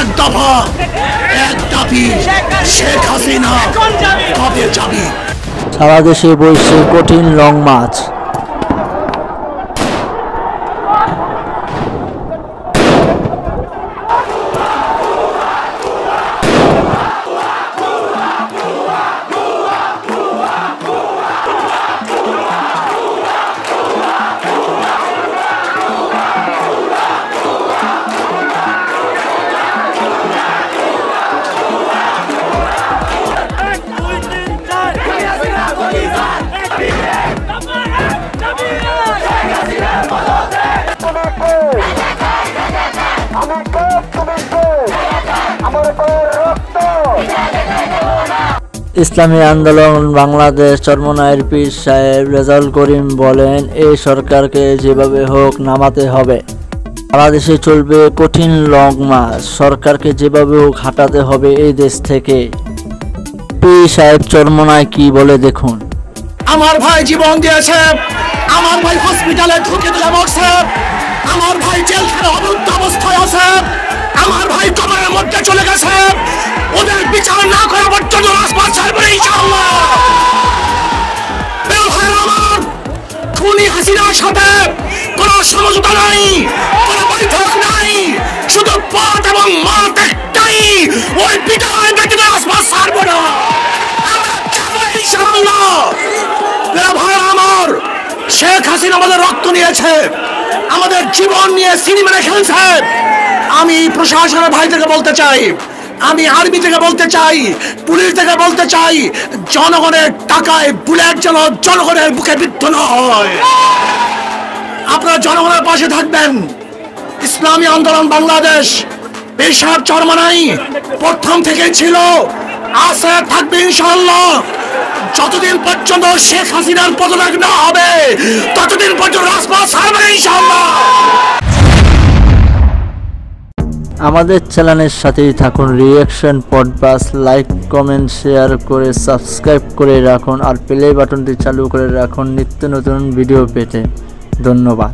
এক দফা এক দাবি, শেখ হাসিনা কবে যাবে? সারা দেশে বইছে কঠিন লং মার্চ। ইসলামী আন্দোলন বাংলাদেশ চরমনাইয়ের পীর সাহেব রেজাউল করিম বলেন, এই সরকারকে যেভাবে হোক নামাতে হবে। সারা দেশে চলবে কঠিন লং মার্চ, সরকারকে যেভাবে হোক হাঁটাতে হবে এই দেশ থেকে। পীর সাহেব চরমনায় কি বলে দেখুন। আমার ভাই জীবন দিয়েছে, আমার ভাই হসপিটালে ঢুকে দিলে মরছে, আমার ভাই জেলখানায় অবরুদ্ধ অবস্থায় আছে, আমার ভাই কবরের মধ্যে চলে গেছে। ওদের বিচার না করা পর্যন্ত রাজপথ ছাড়বে না ইনশাআল্লাহ। আমার খুনি হাসিনার সাথে কোনো সমঝোতা নাই, কোনো বৈঠক নাই, শুধু পথ এবং মাঠ একটাই, ওই বিদায় ব্যতীত রাজপথ ছাড়বে না ইনশাআল্লাহ। ভাই আমার, শেখ হাসিনা আমাদের রক্ত নিয়েছে, আমাদের জীবন নিয়ে সিনেমা খেলছে। আমি প্রশাসনের ভাইদেরকে বলতে চাই, আমি আর্মি থেকে বলতে চাই, পুলিশ থেকে বলতে চাই, জনগণের টাকায় বুলেট যেন জনগণের বুকে বিদ্ধ না হয়। আপনারা জনগণের পাশে থাকবেন। ইসলামী আন্দোলন বাংলাদেশ পীর সাহেব চরমনাই প্রথম থেকে ছিল, আছে, থাকবে ইনশাআল্লাহ। যতদিন পর্যন্ত শেখ হাসিনার পদত্যাগ না হবে ততদিন পর্যন্ত রাজপথ ছাড়বে ইনশাআল্লাহ। আমাদের চ্যানেলের সাথেই থাকুন। Reaction podcast like, comment, share করে সাবস্ক্রাইব করে রাখুন আর প্লে বাটনটি চালু করে রাখুন নিত্য নতুন ভিডিও পেতে। ধন্যবাদ।